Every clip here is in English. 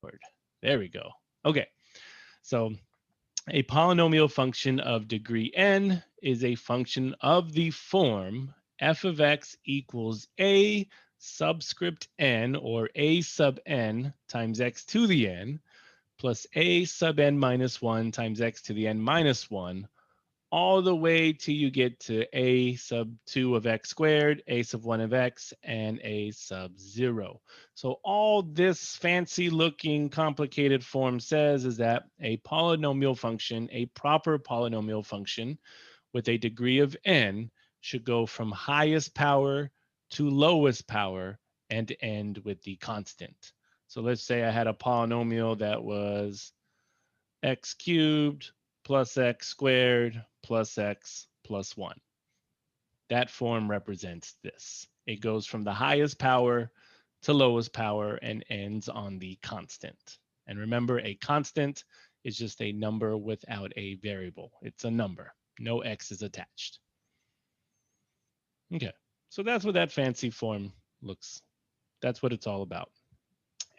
backward. There we go. Okay, so a polynomial function of degree n is a function of the form f of x equals a subscript n, or a sub n times x to the n, plus a sub n minus 1 times x to the n minus 1, all the way till you get to a sub 2 of x squared, a sub 1 of x, and a sub 0. So all this fancy looking complicated form says is that a polynomial function, a proper polynomial function with a degree of n, should go from highest power to lowest power and end with the constant. So let's say I had a polynomial that was x cubed plus x squared plus x plus 1. That form represents this. It goes from the highest power to lowest power and ends on the constant. And remember, a constant is just a number without a variable. It's a number. No x is attached. Okay, so that's what that fancy form looks. That's what it's all about.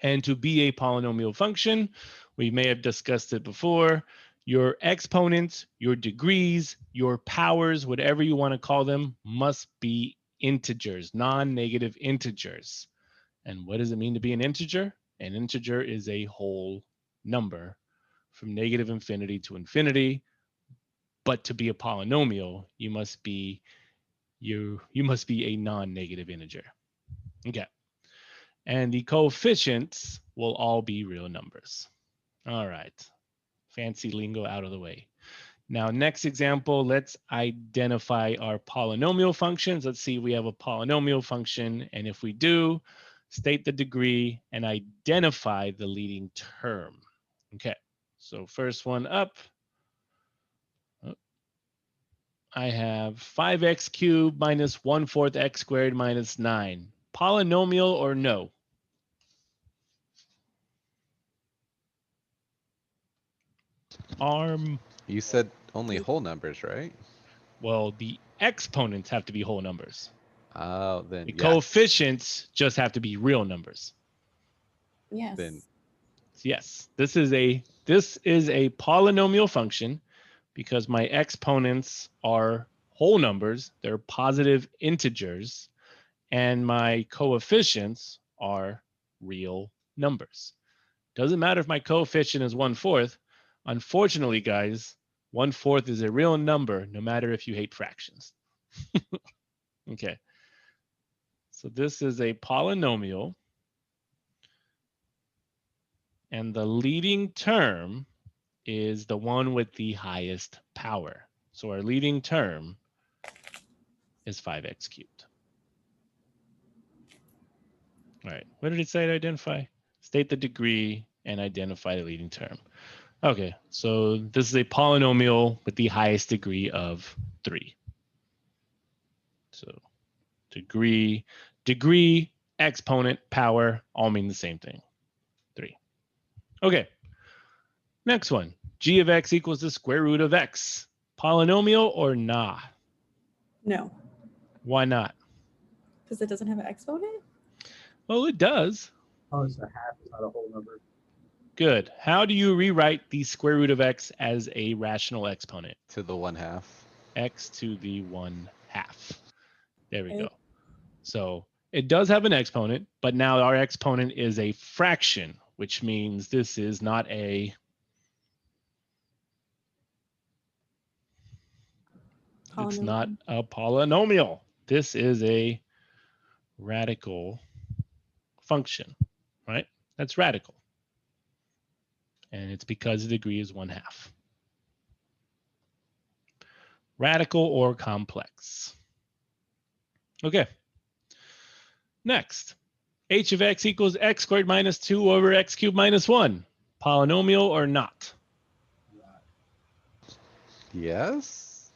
And to be a polynomial function, we may have discussed it before, your exponents, your degrees, your powers, whatever you want to call them, must be integers, non-negative integers. And what does it mean to be an integer? An integer is a whole number from negative infinity to infinity. But to be a polynomial, you must be a non-negative integer. Okay. And the coefficients will all be real numbers. All right. Fancy lingo out of the way. Now, next example, let's identify our polynomial functions. Let's see if we have a polynomial function. And if we do, state the degree and identify the leading term. Okay, so first one up. I have 5x cubed minus 1/4 x squared minus 9. Polynomial or no? You said only whole numbers, right? Well, the exponents have to be whole numbers. Oh, then The yes. coefficients just have to be real numbers. Yes. Then yes, this is a polynomial function because my exponents are whole numbers, they're positive integers, and my coefficients are real numbers. Doesn't matter if my coefficient is 1/4. Unfortunately, guys, 1/4 is a real number, no matter if you hate fractions. Okay. So this is a polynomial. And the leading term is the one with the highest power. So our leading term is 5x cubed. All right, what did it say to identify? State the degree and identify the leading term. Okay, so this is a polynomial with the highest degree of 3. So degree, exponent, power, all mean the same thing, 3. Okay, next one. G of x equals the square root of x. Polynomial or nah? No. Why not? Because it doesn't have an exponent? Well, it does. Oh, it's a half, it's not a whole number. Good. How do you rewrite the square root of x as a rational exponent? to the 1/2. X to the 1/2. There we go. So it does have an exponent, but now our exponent is a fraction, which means this is not a it's not a polynomial. This is a radical function, right? That's radical. And it's because the degree is 1/2. Radical or complex. Okay. Next, h of x equals x squared minus 2 over x cubed minus 1. Polynomial or not? Yes.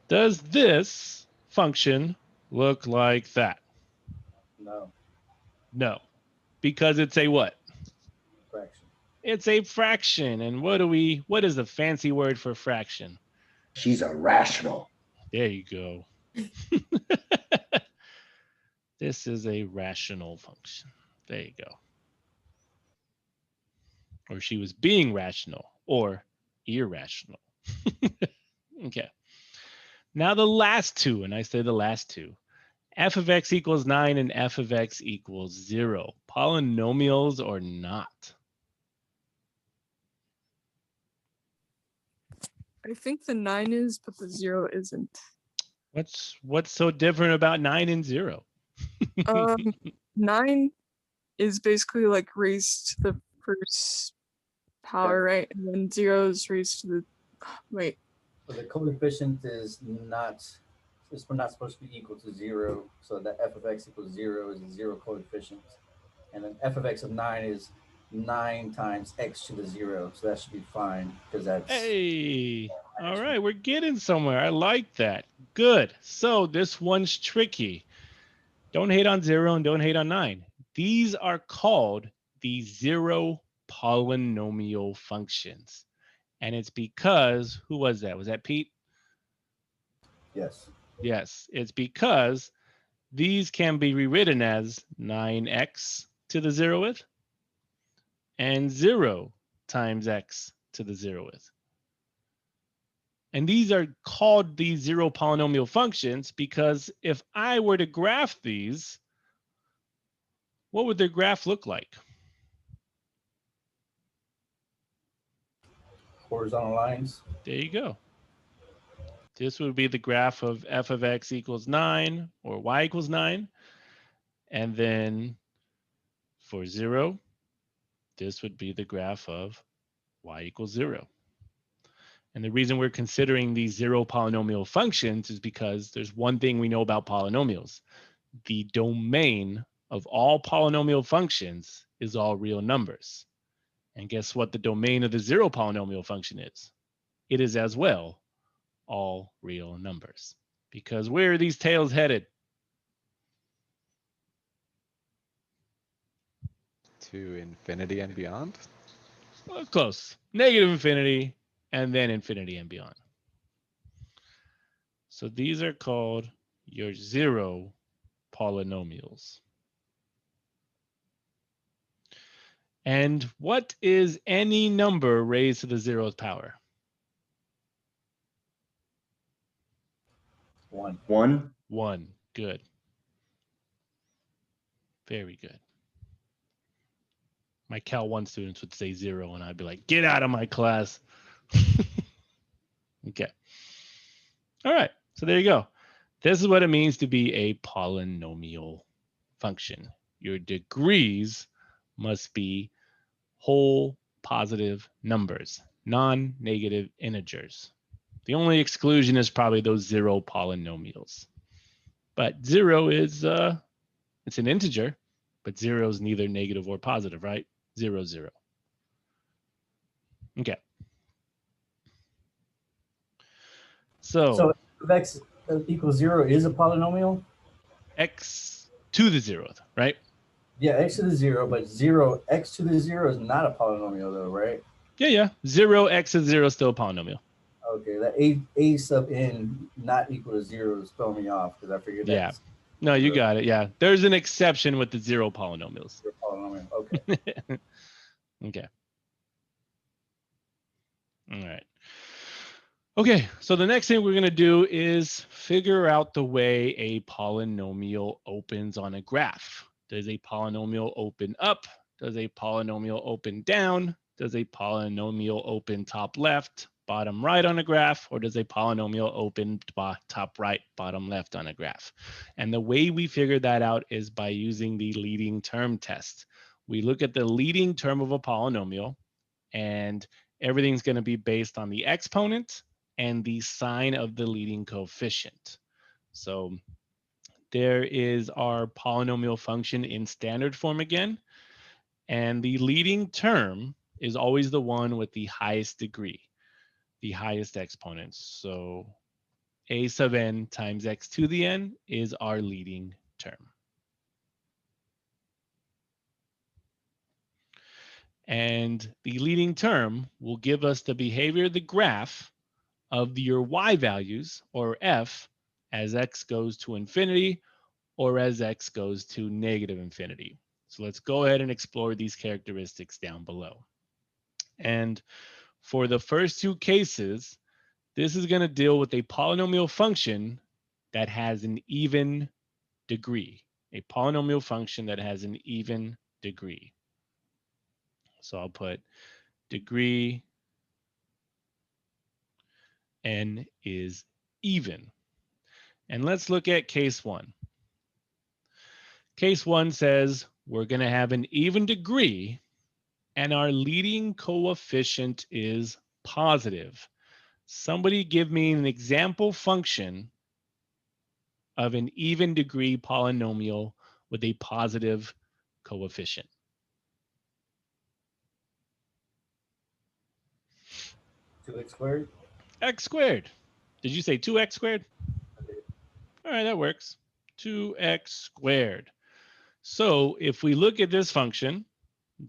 Does this function look like that? No. No, because it's a what? Fraction. It's a fraction. And what is the fancy word for fraction? She's a rational. There you go. This is a rational function. There you go. or she was being rational or irrational. Okay. Now the last two, and I say the last two, f of x equals 9 and f of x equals 0. Polynomials or not? I think the 9 is, but the 0 isn't. What's so different about 9 and 0? 9 is basically like raised to the first power, right? And then 0 is raised to the, wait. So the coefficient is not, it's not supposed to be equal to 0. So that f of x equals 0 is a 0 coefficient. And then f of x of 9 is 9 times x to the 0. So that should be fine because that's. Hey, all right, we're getting somewhere. I like that. Good. So this one's tricky. Don't hate on 0 and don't hate on 9. These are called the zero polynomial functions. And it's because, who was that? Was that Pete? Yes. Yes, it's because these can be rewritten as 9x to the 0th and 0 times x to the 0th. And these are called the zero polynomial functions because if I were to graph these, what would their graph look like? Horizontal lines. There you go. This would be the graph of f of x equals 9 or y equals 9. And then for 0, this would be the graph of y equals 0. And the reason we're considering these zero polynomial functions is because there's one thing we know about polynomials. The domain of all polynomial functions is all real numbers. And guess what the domain of the zero polynomial function is? It is as well all real numbers. Because where are these tails headed? To infinity and beyond? Well, close. Negative infinity and then infinity and beyond. So these are called your zero polynomials. And what is any number raised to the 0th power? 1. 1. 1. Good. Very good. My Cal 1 students would say 0, and I'd be like, get out of my class. Okay. All right. So there you go. This is what it means to be a polynomial function. Your degrees must be whole positive numbers, non-negative integers. The only exclusion is probably those zero polynomials. But 0 is, it's an integer, but 0 is neither negative or positive, right? 0, 0. Okay. So f of x equals 0 is a polynomial? x to the 0th, right? Yeah, x to the 0, but x to the 0 is not a polynomial though, right? Yeah. 0, x is 0 is still a polynomial. Okay, that a sub n not equal to 0 is throwing me off because I figured Yeah. that's No, you got it. Yeah. There's an exception with the zero polynomials. a polynomial. Okay. Okay. All right. Okay, so the next thing we're going to do is figure out the way a polynomial opens on a graph. Does a polynomial open up? Does a polynomial open down? Does a polynomial open top left, bottom right on a graph? Or does a polynomial open top right, bottom left on a graph? And the way we figure that out is by using the leading term test. We look at the leading term of a polynomial, and everything's going to be based on the exponent and the sign of the leading coefficient. So there is our polynomial function in standard form again. And the leading term is always the one with the highest degree, the highest exponent. So a sub n times x to the n is our leading term. And the leading term will give us the behavior of the graph of your y values, or f, as x goes to infinity or as x goes to negative infinity. So let's go ahead and explore these characteristics down below. And for the first two cases, this is going to deal with a polynomial function that has an even degree. A polynomial function that has an even degree. So I'll put degree n is even. And let's look at case one. Case one says we're going to have an even degree and our leading coefficient is positive. Somebody give me an example function of an even degree polynomial with a positive coefficient. X squared. X squared. Did you say 2x squared? All right, that works. 2x squared. So if we look at this function,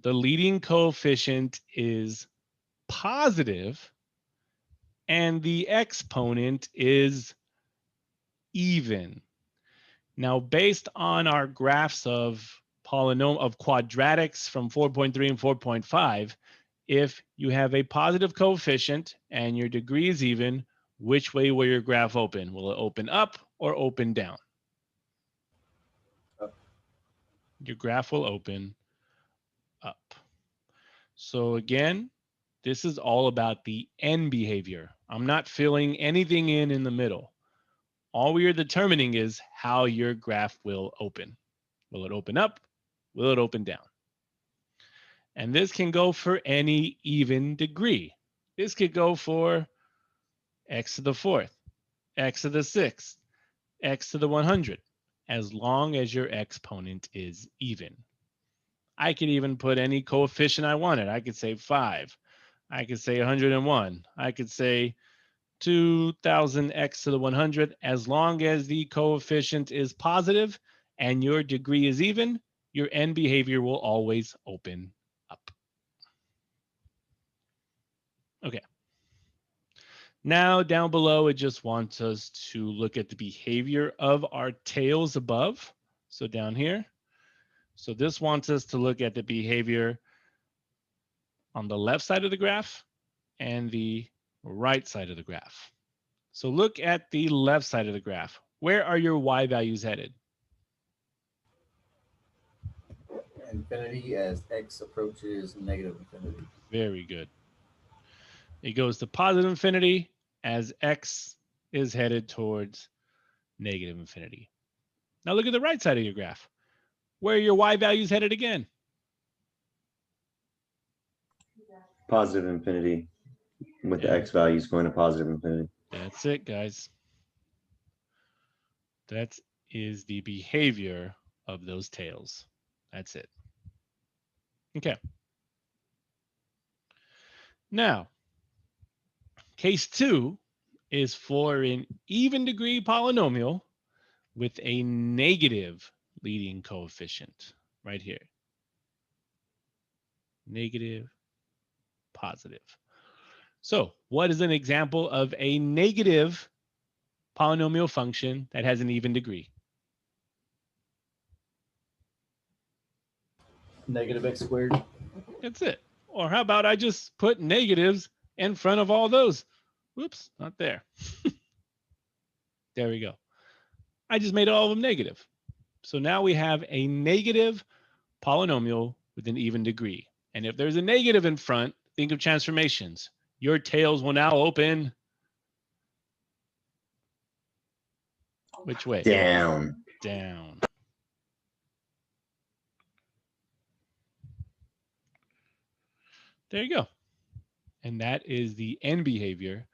the leading coefficient is positive and the exponent is even. Now, based on our graphs of quadratics from 4.3 and 4.5, if you have a positive coefficient and your degree is even, which way will your graph open? Will it open up or open down? Up. Your graph will open up. So again, this is all about the end behavior. I'm not filling anything in the middle. All we are determining is how your graph will open. Will it open up? Will it open down? And this can go for any even degree. This could go for x to the 4th, x to the 6th, x to the 100, as long as your exponent is even. I could even put any coefficient I wanted. I could say 5. I could say 101. I could say 2000x to the 100. As long as the coefficient is positive and your degree is even, your end behavior will always open up. Okay. Now down below, it just wants us to look at the behavior of our tails above. So down here. So this wants us to look at the behavior on the left side of the graph and the right side of the graph. So look at the left side of the graph. Where are your y values headed? Infinity as x approaches negative infinity. Very good. It goes to positive infinity as x is headed towards negative infinity. Now look at the right side of your graph. Where are your y values headed again? Positive infinity with the Yeah. x values going to positive infinity. That's it, guys. That is the behavior of those tails. That's it. Okay. Now, case 2 is for an even degree polynomial with a negative leading coefficient right here. Negative, positive. So what is an example of a negative polynomial function that has an even degree? Negative x squared. That's it. Or how about I just put negatives in front of all those? Whoops, not there. There we go. I just made all of them negative. So now we have a negative polynomial with an even degree. And if there's a negative in front, think of transformations. Your tails will now open which way? Down. Down. There you go. And that is the end behavior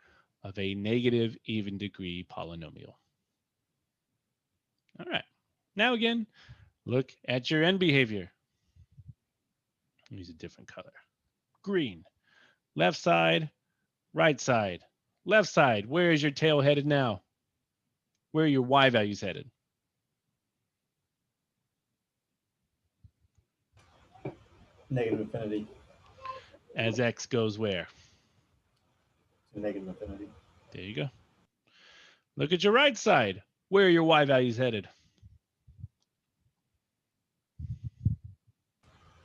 of a negative even degree polynomial. All right. Now again, look at your end behavior. Use a different color. Green. Left side, right side. Left side, where is your tail headed now? Where are your y values headed? Negative infinity. As x goes where? To negative infinity. There you go. Look at your right side. Where are your y values headed?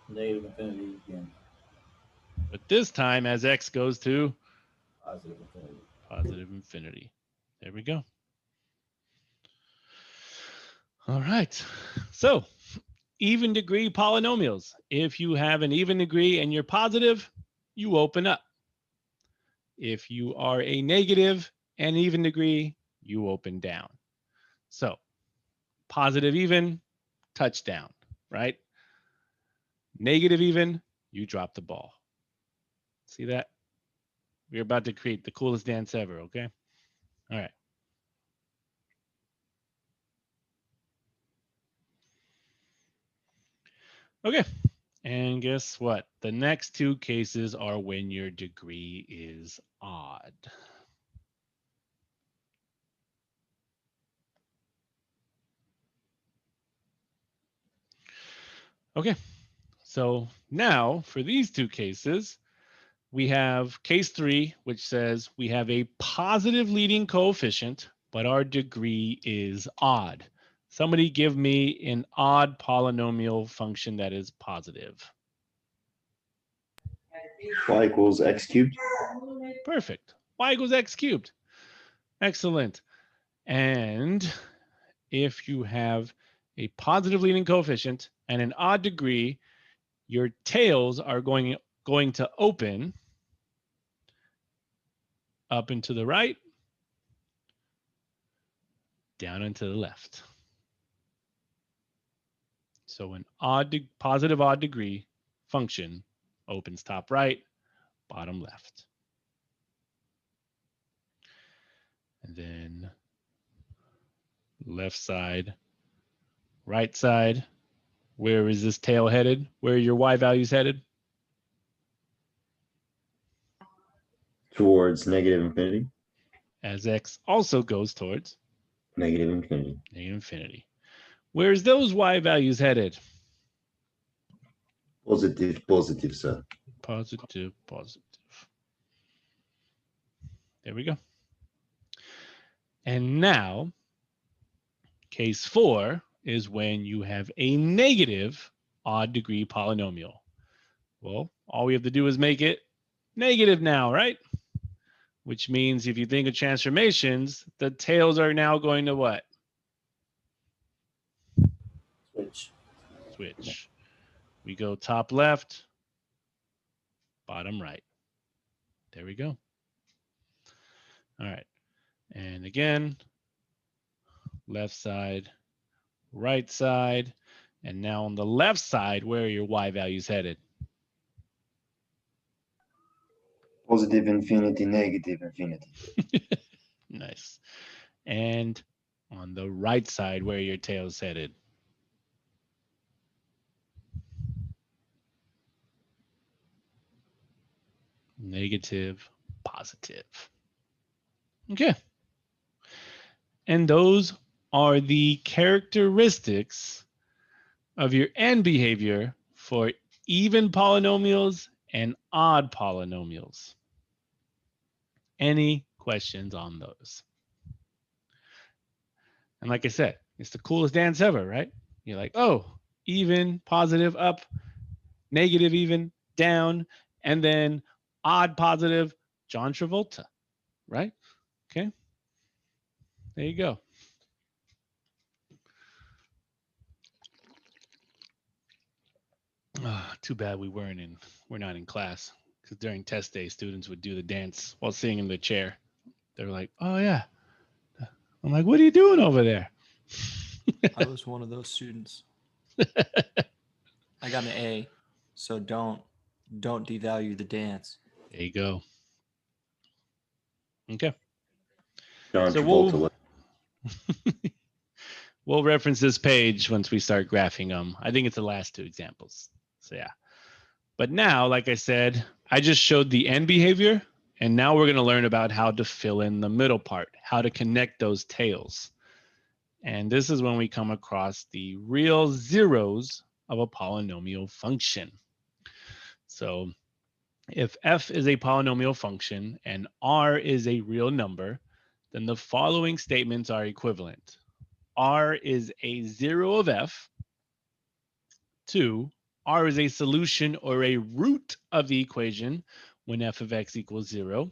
Negative infinity again. But this time as x goes to Positive infinity. positive infinity. There we go. All right. So even degree polynomials. If you have an even degree and you're positive, you open up. If you are a negative and even degree, you open down. So positive even, touchdown, right? Negative even, you drop the ball. See that? We're about to create the coolest dance ever, okay? All right. Okay. And guess what? The next two cases are when your degree is odd. Okay. So now for these two cases, we have case 3, which says we have a positive leading coefficient, but our degree is odd. Somebody give me an odd polynomial function that is positive. Y equals x cubed. Perfect. Y equals x cubed. Excellent. And if you have a positive leading coefficient and an odd degree, your tails are going to open up and to the right, down and to the left. So an positive odd degree function opens top right, bottom left. And then left side, right side. Where is this tail headed? Where are your y values headed? Towards negative infinity. As x also goes towards Negative infinity. negative infinity. Where's those y values headed? Positive, positive, sir. Positive, positive. There we go. And now, case 4 is when you have a negative odd degree polynomial. Well, all we have to do is make it negative now, right? Which means if you think of transformations, the tails are now going to what? Switch. Switch. We go top left, bottom right. There we go. All right. And again, left side, right side. And now on the left side, where are your y values headed? Positive infinity, negative infinity. Nice. And on the right side, where are your tails headed? Negative, positive. Okay. And those are the characteristics of your end behavior for even polynomials and odd polynomials. Any questions on those? And like I said, it's the coolest dance ever, right? You're like, oh, even, positive, up, negative, even, down, and then odd, positive, John Travolta, right? Okay. There you go. Too bad we're not in class, because during test day, students would do the dance while sitting in the chair. They're like, oh yeah. I'm like, what are you doing over there? I was one of those students. I got an A, so don't devalue the dance. There you go. Okay. John So Travolta. we'll reference this page once we start graphing them. I think it's the last two examples. So yeah. But now, like I said, I just showed the end behavior, and now we're going to learn about how to fill in the middle part, how to connect those tails. And this is when we come across the real zeros of a polynomial function. So if f is a polynomial function and r is a real number, then the following statements are equivalent. R is a zero of f. 2, R is a solution or a root of the equation when f of x equals 0.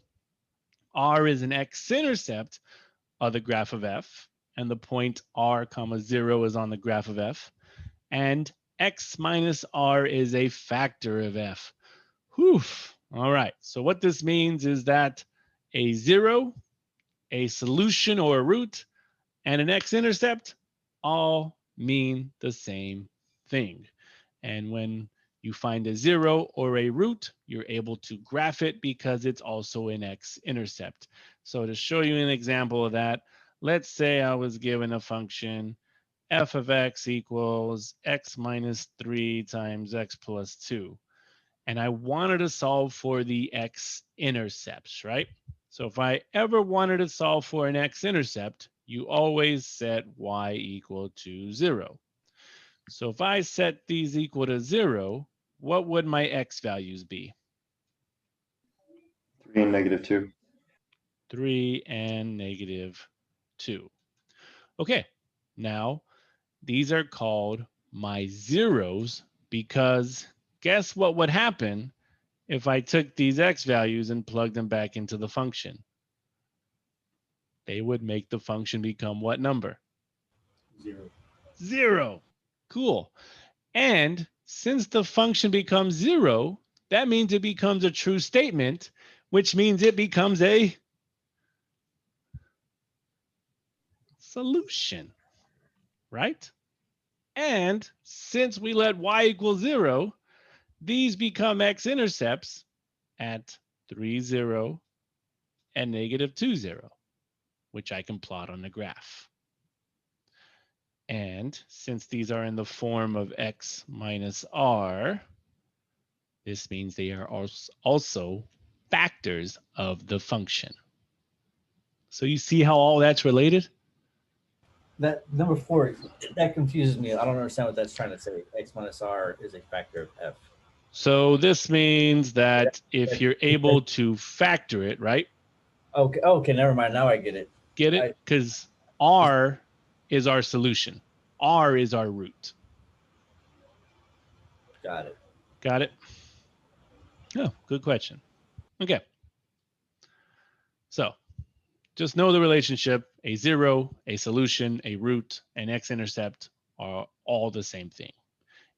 R is an x-intercept of the graph of f, and the point r comma 0 is on the graph of f. And x minus r is a factor of f. Whew. All right. So what this means is that a 0, a solution or a root, and an x-intercept all mean the same thing. And when you find a 0 or a root, you're able to graph it because it's also an x-intercept. So to show you an example of that, let's say I was given a function f of x equals x minus 3 times x plus 2. And I wanted to solve for the x-intercepts, right? So if I ever wanted to solve for an x-intercept, you always set y equal to 0. So if I set these equal to 0, what would my x values be? 3 and -2. 3 and -2. Okay, now these are called my zeros because guess what would happen if I took these x values and plugged them back into the function? They would make the function become what number? 0. 0. Cool. And since the function becomes 0, that means it becomes a true statement, which means it becomes a solution, right? And since we let y equal 0, these become x-intercepts at 3, 0 and -2, 0, which I can plot on the graph. And since these are in the form of x minus r, this means they are also factors of the function. So you see how all that's related? That number 4, that confuses me. I don't understand what that's trying to say. X minus r is a factor of f. So this means that if you're able to factor it, right? Okay, okay, never mind. Now I get it. Get it? Because r is our solution. R is our root. Got it. Got it? Oh, good question. Okay. So just know the relationship. A 0, a solution, a root, an x-intercept are all the same thing.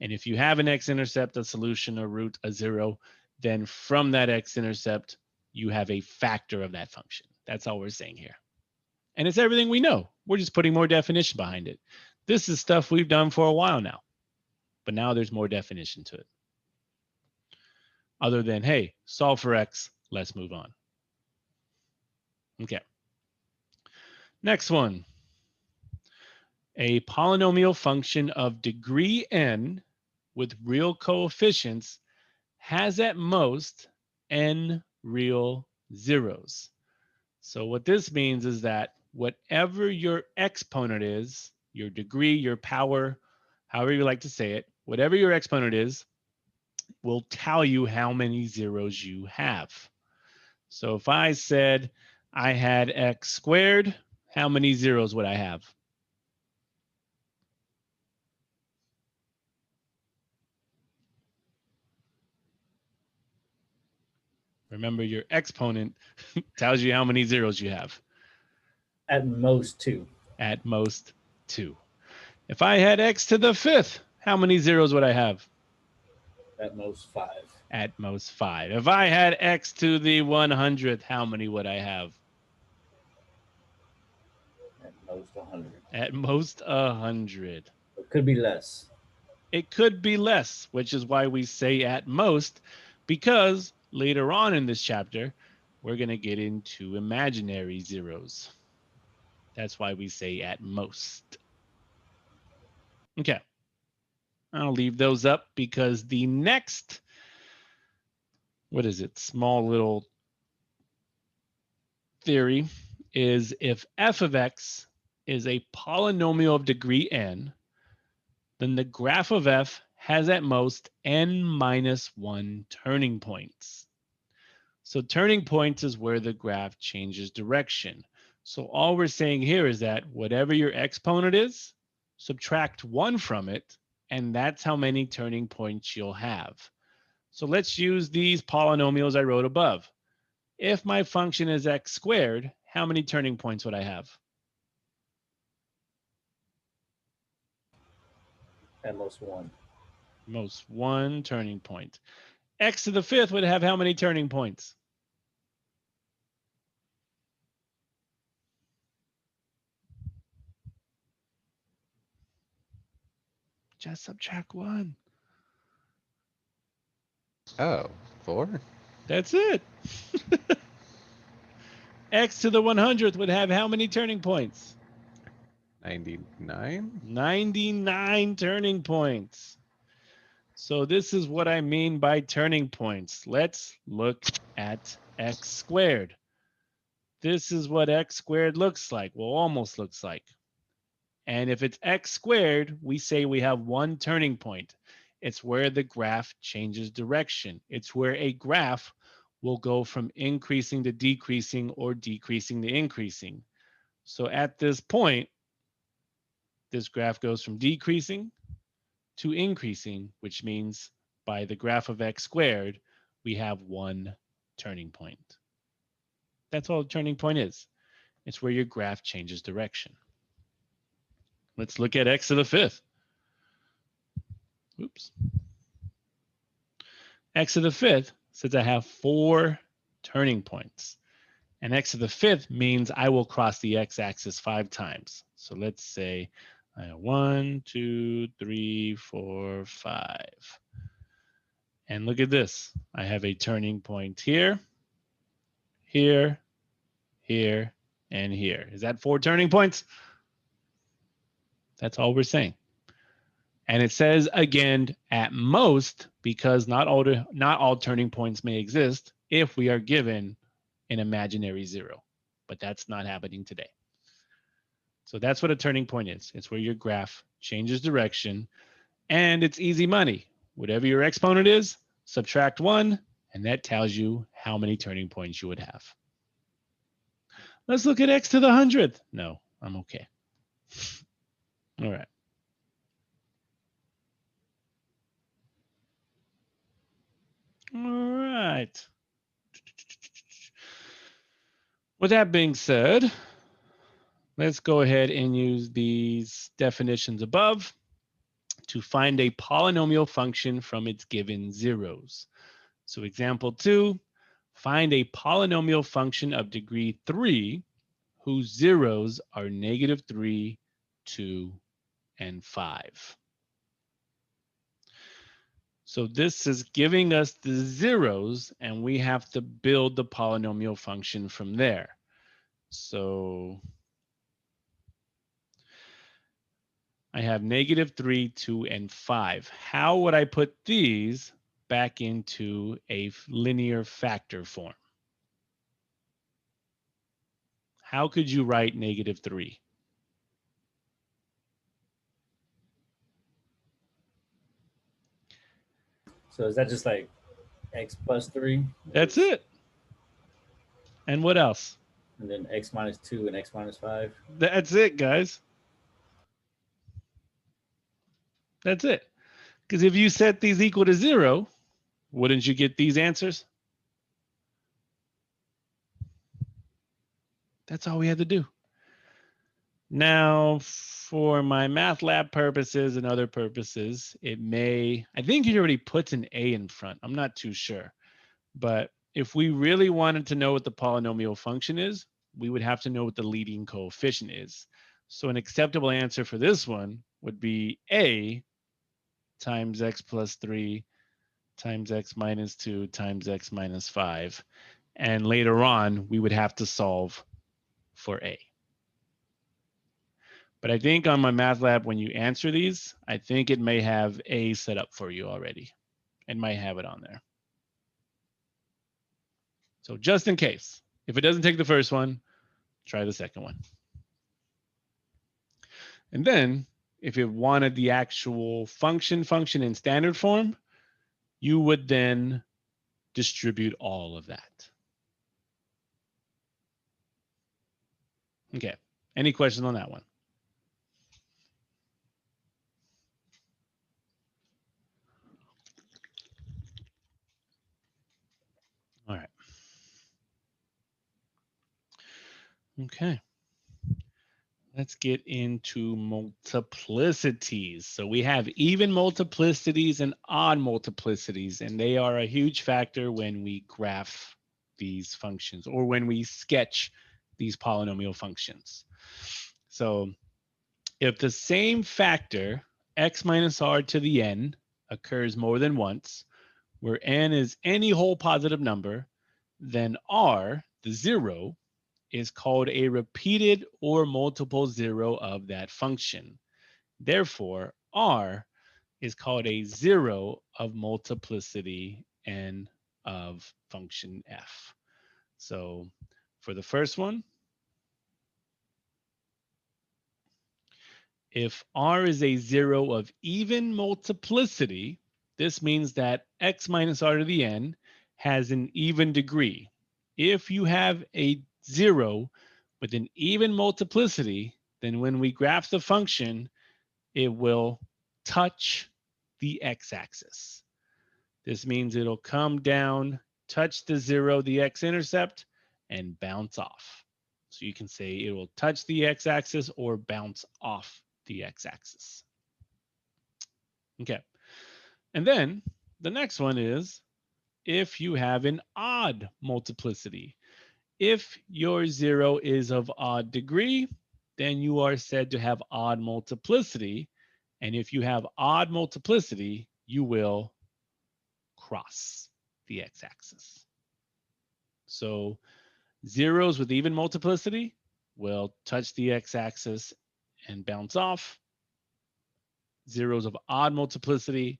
And if you have an x-intercept, a solution, a root, a 0, then from that x-intercept, you have a factor of that function. That's all we're saying here. And it's everything we know. We're just putting more definition behind it. This is stuff we've done for a while now, but now there's more definition to it. Other than, hey, solve for x, let's move on. Okay. Next one. A polynomial function of degree n with real coefficients has at most n real zeros. So what this means is that whatever your exponent is, your degree, your power, however you like to say it, whatever your exponent is, will tell you how many zeros you have. So if I said I had x squared, how many zeros would I have? Remember, your exponent tells you how many zeros you have. At most 2. At most 2. If I had x to the 5th, how many zeros would I have? At most 5. At most 5. If I had x to the 100th, how many would I have? At most 100. At most 100. It could be less. It could be less, which is why we say at most, because later on in this chapter, we're going to get into imaginary zeros. That's why we say at most. Okay. I'll leave those up because the next, what is it? Small little theory is if f of x is a polynomial of degree n, then the graph of f has at most n minus 1 turning points. So turning points is where the graph changes direction. So all we're saying here is that whatever your exponent is, subtract 1 from it, and that's how many turning points you'll have. So let's use these polynomials I wrote above. If my function is x squared, how many turning points would I have? At most one. Most one turning point. X to the fifth would have how many turning points? Just subtract one. Oh, 4? That's it. X to the 100th would have how many turning points? 99? 99 turning points. So this is what I mean by turning points. Let's look at x squared. This is what x squared looks like. Well, almost looks like. And if it's x squared, we say we have one turning point. It's where the graph changes direction. It's where a graph will go from increasing to decreasing or decreasing to increasing. So at this point, this graph goes from decreasing to increasing, which means by the graph of x squared, we have one turning point. That's all a turning point is. It's where your graph changes direction. Let's look at x to the fifth. Oops. X to the fifth says I have 4 turning points. And x to the fifth means I will cross the x-axis 5 times. So let's say I have 1, 2, 3, 4, 5. And look at this. I have a turning point here, here, here, and here. Is that 4 turning points? That's all we're saying. And it says, again, at most, because not all turning points may exist if we are given an imaginary 0. But that's not happening today. So that's what a turning point is. It's where your graph changes direction. And it's easy money. Whatever your exponent is, subtract 1, and that tells you how many turning points you would have. Let's look at x to the 100th. No, I'm okay. All right. All right. With that being said, let's go ahead and use these definitions above to find a polynomial function from its given zeros. So example 2, find a polynomial function of degree 3 whose zeros are -3, 2, and 5. So this is giving us the zeros, and we have to build the polynomial function from there. So I have -3, 2, and 5. How would I put these back into a linear factor form? How could you write -3? So is that just like x plus 3? That's it. And what else? And then x minus 2 and x minus 5? That's it, guys. That's it. Because if you set these equal to 0, wouldn't you get these answers? That's all we had to do. Now, for my math lab purposes and other purposes, it may, I think it already puts an A in front. I'm not too sure. But if we really wanted to know what the polynomial function is, we would have to know what the leading coefficient is. So an acceptable answer for this one would be A times x plus 3 times x minus 2 times x minus 5. And later on, we would have to solve for A. But I think on my math lab, when you answer these, I think it may have A set up for you already. It might have it on there. So just in case, if it doesn't take the first one, try the second one. And then if it wanted the actual function in standard form, you would then distribute all of that. Okay, any questions on that one? Okay. Let's get into multiplicities. So we have even multiplicities and odd multiplicities, and they are a huge factor when we graph these functions or when we sketch these polynomial functions. So if the same factor, x minus r to the n, occurs more than once, where n is any whole positive number, then r, the zero, is called a repeated or multiple zero of that function. Therefore, r is called a zero of multiplicity n of function f. So for the first one, if r is a zero of even multiplicity, this means that x minus r to the n has an even degree. If you have a zero with an even multiplicity, then when we graph the function, it will touch the x-axis. This means it'll come down, touch the zero, the x-intercept, and bounce off. So you can say it will touch the x-axis or bounce off the x-axis. Okay. And then the next one is if you have an odd multiplicity. If your zero is of odd degree, then you are said to have odd multiplicity. And if you have odd multiplicity, you will cross the x-axis. So zeros with even multiplicity will touch the x-axis and bounce off. Zeros of odd multiplicity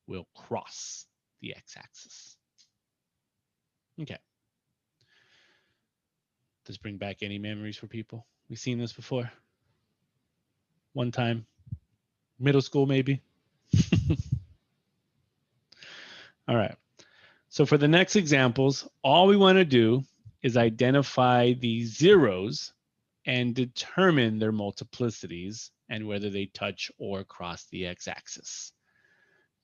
will cross the x-axis. Okay. Does this bring back any memories for people? We've seen this before. One time, middle school maybe. All right. So for the next examples, all we want to do is identify the zeros and determine their multiplicities and whether they touch or cross the x-axis.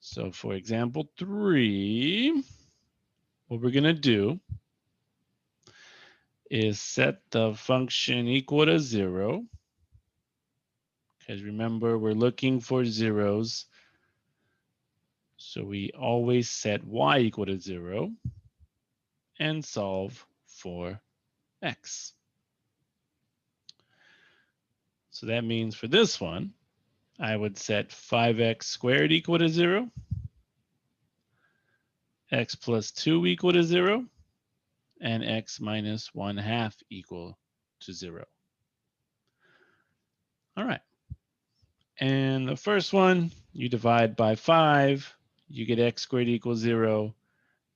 So for example 3, what we're going to do is set the function equal to 0. Because remember, we're looking for zeros. So we always set y equal to 0 and solve for x. So that means for this one, I would set 5x squared equal to 0, x plus 2 equal to 0, and x minus 1/2 equal to 0. All right. And the first one, you divide by 5, you get x squared equals 0,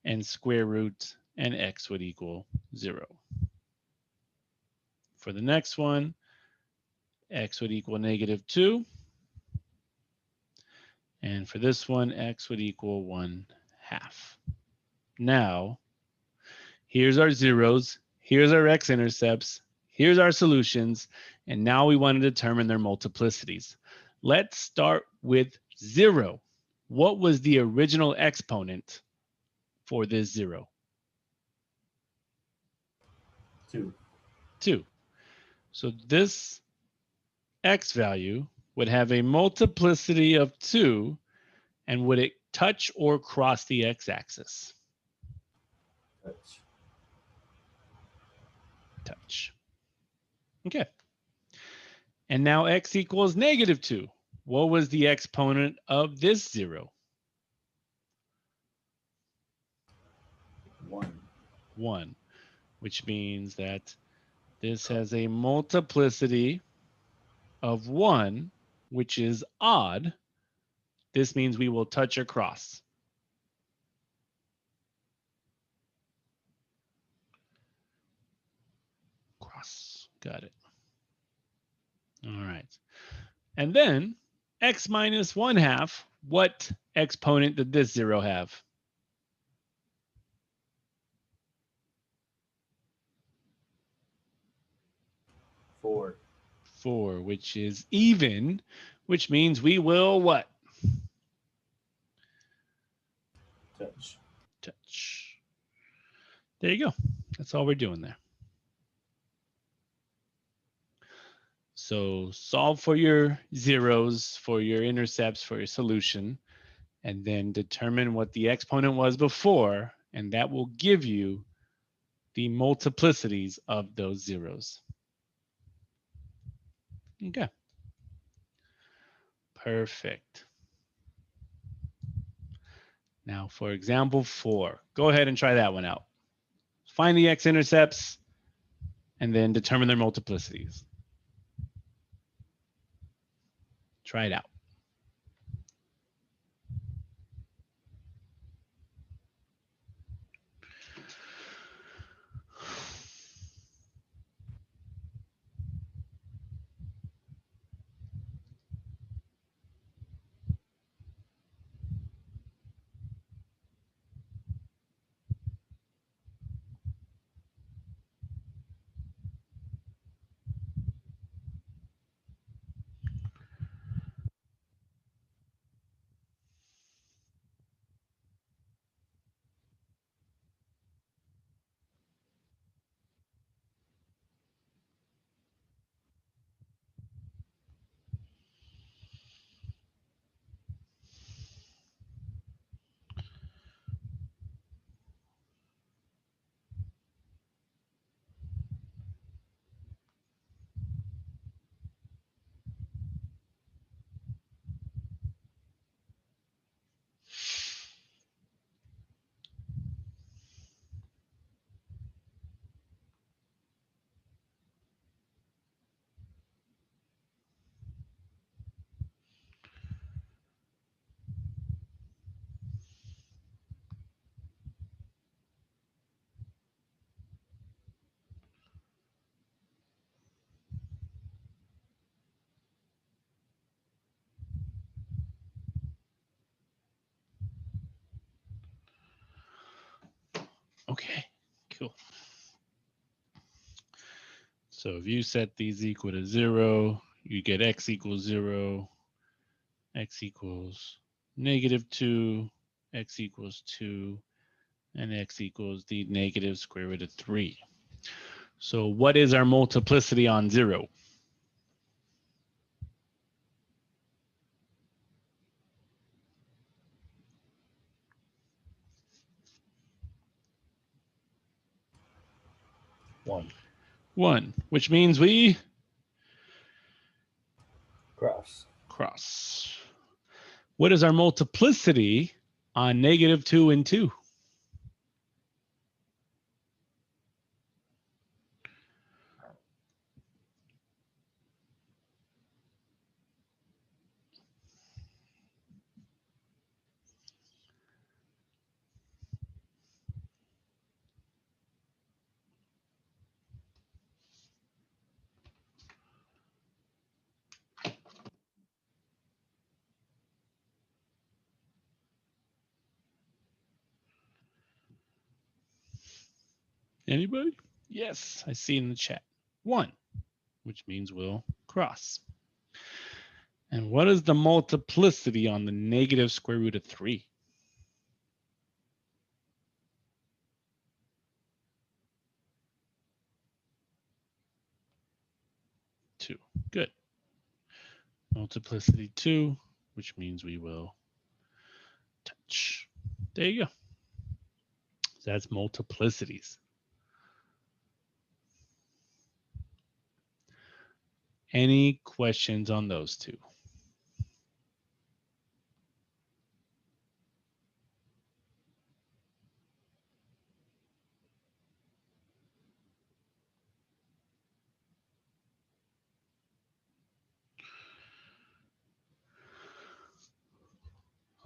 and square root, and x would equal 0. For the next one, x would equal -2. And for this one, x would equal 1/2. Now, here's our zeros, here's our x-intercepts, here's our solutions, and now we want to determine their multiplicities. Let's start with 0. What was the original exponent for this 0? 2. 2. So this x value would have a multiplicity of 2, and would it touch or cross the x-axis? Touch. Touch. Okay. And now x equals -2. What was the exponent of this 0? 1. 1, which means that this has a multiplicity of 1, which is odd. This means we will touch or cross. Cross. Got it. All right. And then x minus 1/2, what exponent did this 0 have? 4. 4, which is even, which means we will what? Touch. Touch. There you go. That's all we're doing there. So solve for your zeros, for your intercepts, for your solution, and then determine what the exponent was before, and that will give you the multiplicities of those zeros. Okay. Perfect. Now for example 4, go ahead and try that one out. Find the x-intercepts and then determine their multiplicities. Try it out. Okay, cool. So if you set these equal to 0, you get x equals 0, x equals -2, x equals 2, and x equals the negative square root of 3. So what is our multiplicity on 0? One. 1, which means we Cross. cross. What is our multiplicity on -2 and 2? 'Anybody? Yes, I see in the chat. 1, which means we'll cross. And what is the multiplicity on the negative square root of 3? 2. Good. Multiplicity 2, which means we will touch. There you go. So that's multiplicities. Any questions on those two?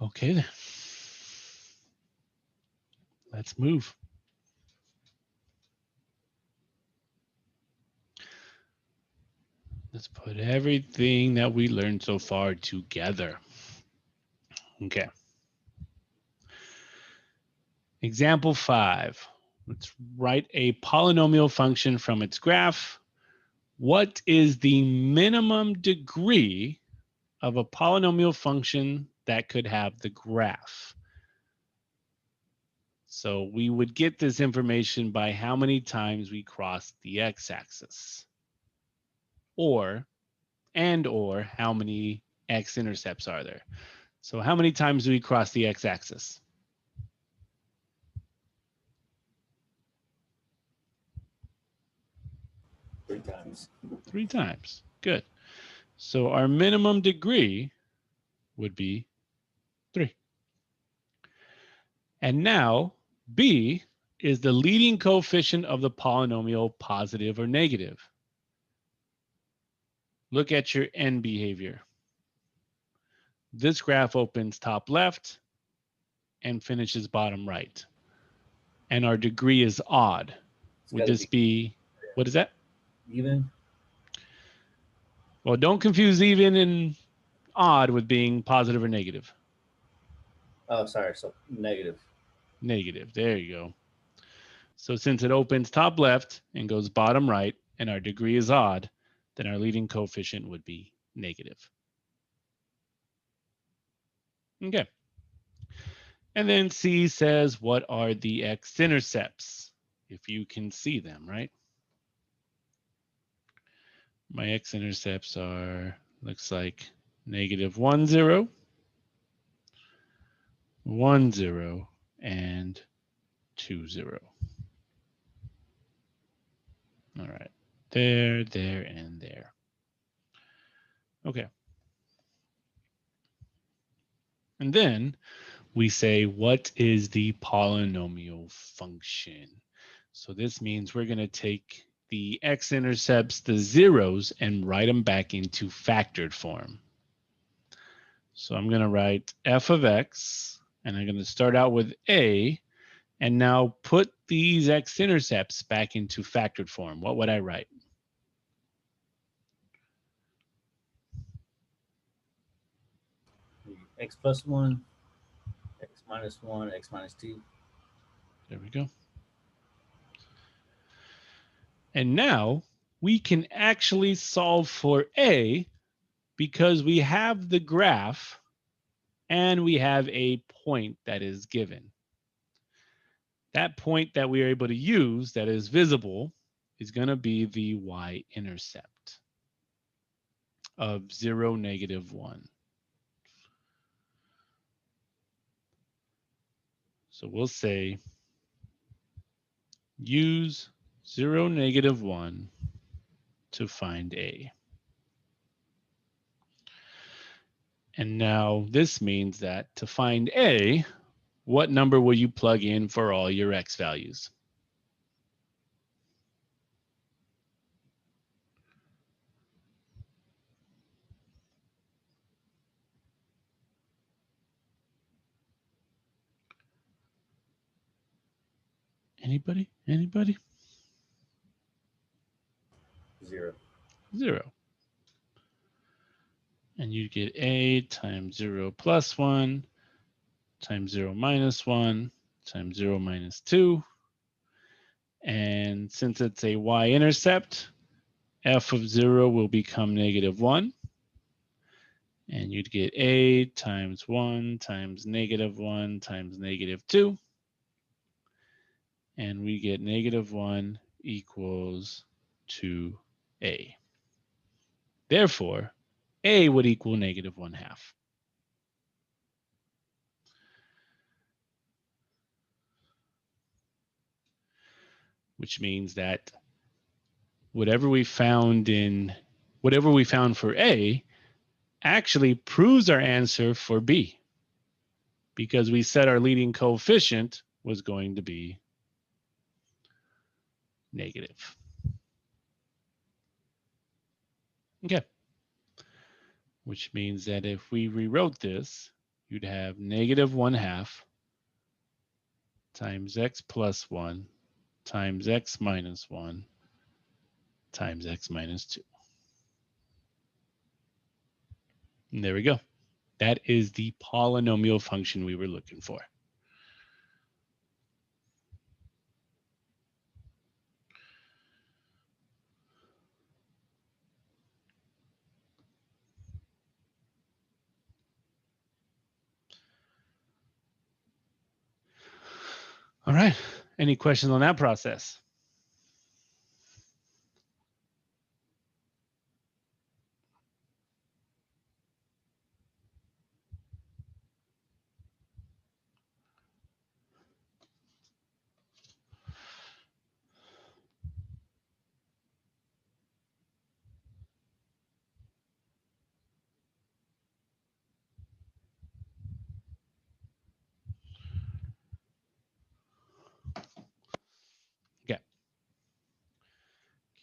Okay then. Let's move. Let's put everything that we learned so far together. Okay. Example 5. Let's write a polynomial function from its graph. What is the minimum degree of a polynomial function that could have the graph? So we would get this information by how many times we cross the x-axis, or and or how many x-intercepts are there. So how many times do we cross the x-axis? Three times. 3 times. Good. So our minimum degree would be 3. And now b is the leading coefficient of the polynomial, positive or negative. Look at your n behavior. This graph opens top left and finishes bottom right. And our degree is odd. It's Would gotta this be, what is that? even? Well, don't confuse even and odd with being positive or negative. Oh, sorry. So negative. Negative. There you go. So since it opens top left and goes bottom right, and our degree is odd, then our leading coefficient would be negative. Okay. And then C says, what are the x-intercepts? If you can see them, right? My x-intercepts are, looks like negative 1, 0, 1, 0, and 2, 0. All right. There, there, and there. Okay. And then we say, what is the polynomial function? So this means we're going to take the x-intercepts, the zeros, and write them back into factored form. So I'm going to write f of x, and I'm going to start out with a, and now put these x-intercepts back into factored form. What would I write? X plus 1, x minus 1, x minus 2. There we go. And now we can actually solve for a because we have the graph and we have a point that is given. That point that we are able to use that is visible is going to be the y-intercept of 0, negative 1. So we'll say use 0, negative 1 to find a. And now this means that to find a, what number will you plug in for all your x values? Anybody? Anybody? 0. 0. And you get a times 0 plus 1 times 0 minus 1 times 0 minus 2. And since it's a y-intercept, f of 0 will become negative 1. And you'd get a times 1 times negative 1 times negative 2. And we get negative 1 equals 2a. Therefore, a would equal negative 1/2. Which means that whatever we found for A actually proves our answer for B, because we said our leading coefficient was going to be negative. Okay. Which means that if we rewrote this, you'd have negative 1/2 times x plus 1 times x minus 1 times x minus 2. And there we go. That is the polynomial function we were looking for. All right. Any questions on that process?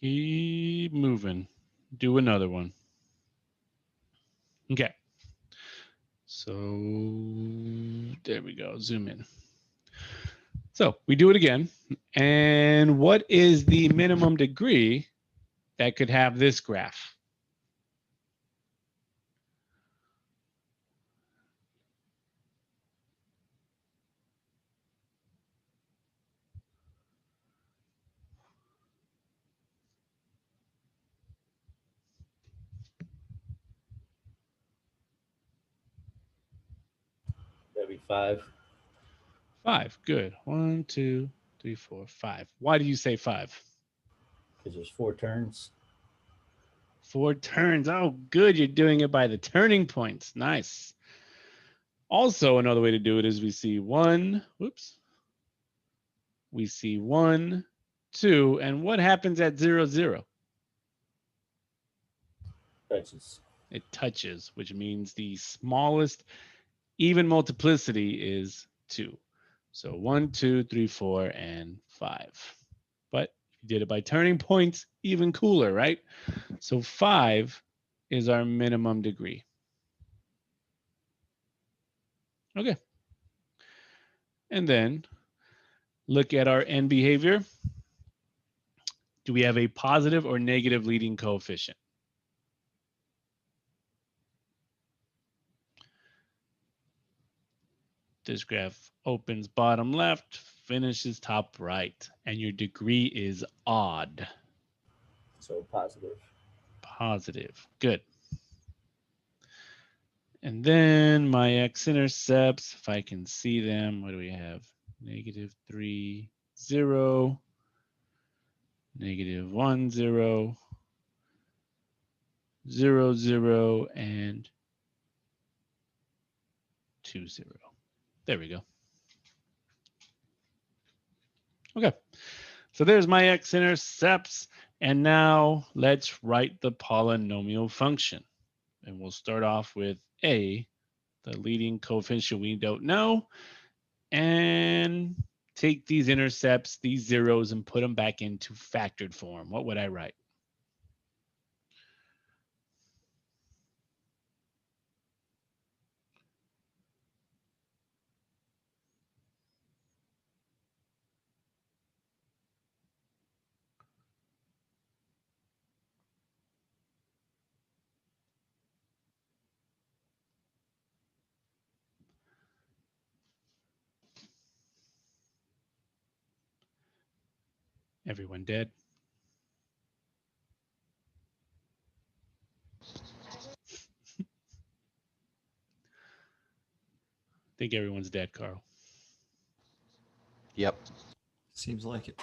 Keep moving. Do another one. Okay. So there we go. Zoom in. So we do it again. And what is the minimum degree that could have this graph? That'd be 5. 5. Good. 1, 2, 3, 4, 5. Why do you say 5? Because there's 4 turns. 4 turns. Oh, good. You're doing it by the turning points. Nice. Also, another way to do it is we see 1. Whoops. We see 1, 2. And what happens at 0, 0? Touches. It touches, which means the smallest even multiplicity is 2. So 1, 2, 3, 4, and 5. But you did it by turning points, even cooler, right? So 5 is our minimum degree. Okay. And then look at our end behavior. Do we have a positive or negative leading coefficient? This graph opens bottom left, finishes top right, and your degree is odd. So positive. Positive. Good. And then my X-Intercepts, if I can see them, what do we have? -3, 0, -1, 0, 0, 0, and 2, 0. There we go. Okay, so there's my X-Intercepts. And now let's write the polynomial function. And we'll start off with A, the leading coefficient we don't know, and take these intercepts, these zeros, and put them back into factored form. What would I write? Everyone dead? I think everyone's dead, Carl. Yep. Seems like it.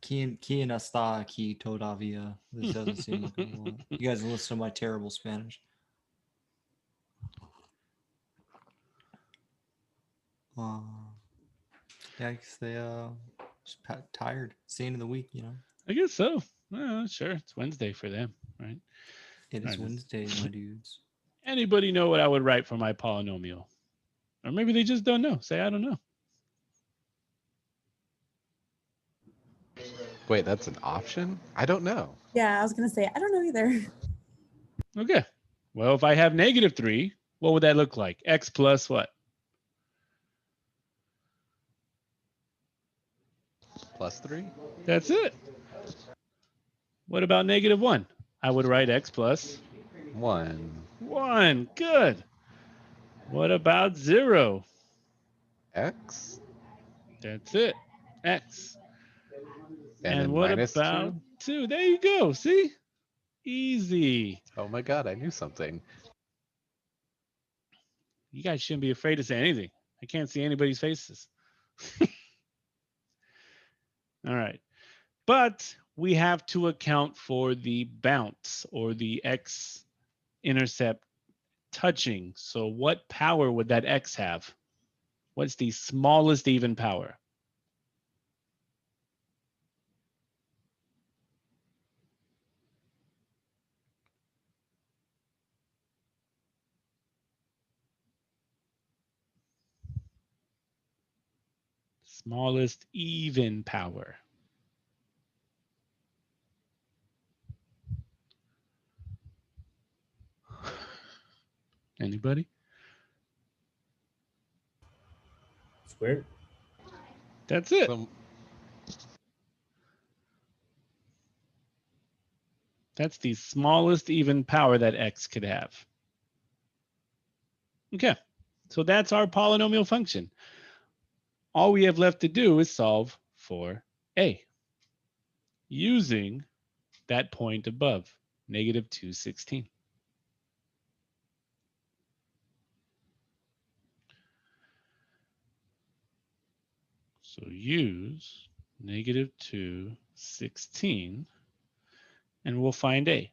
Quien está aquí todavía? This doesn't seem like a lot. You guys listen to my terrible Spanish. Yeah, I guess they just tired. It's the end of the week, you know. I guess so. Sure, it's Wednesday for them, right? It is Alright, Wednesday, my dudes. Anybody know what I would write for my polynomial? Or maybe they just don't know. Say, I don't know. Wait, that's an option? I don't know. Yeah, I was gonna say I don't know either. Okay. Well, if I have -3, what would that look like? X plus what? +3? That's it. What about -1? I would write X plus 1. 1. Good. What about 0? X? That's it. X. And then what -2? about 2? There you go. See? Easy. Oh my god, I knew something. You guys shouldn't be afraid to say anything. I can't see anybody's faces. All right. But we have to account for the bounce or the X-intercept touching. So what power would that X have? What's the smallest even power? Smallest even power. Anybody? Squared. That's it. So, That's the smallest even power that X could have. Okay, so that's our polynomial function. All we have left to do is solve for A using that point above, negative 216. So use negative 216 and we'll find A,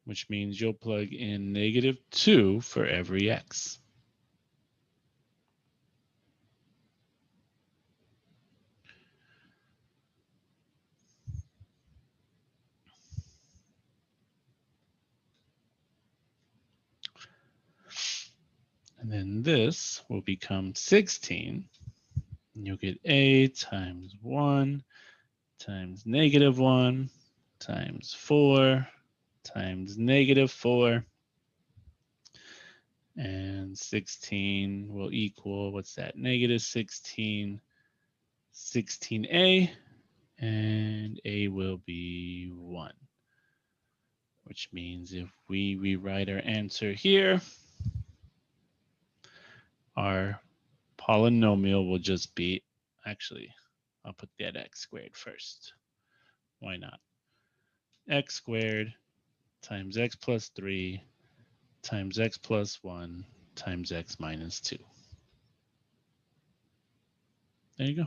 which means you'll plug in negative 2 for every X. And then this will become 16. And you'll get A times 1 times negative 1 times 4 times negative 4. And 16 will equal, what's that? Negative 16, 16A. And A will be 1. Which means if we rewrite our answer here, our polynomial will just be, actually, I'll put that X squared first. Why not? X squared times X plus 3 times X plus 1 times X minus 2. There you go.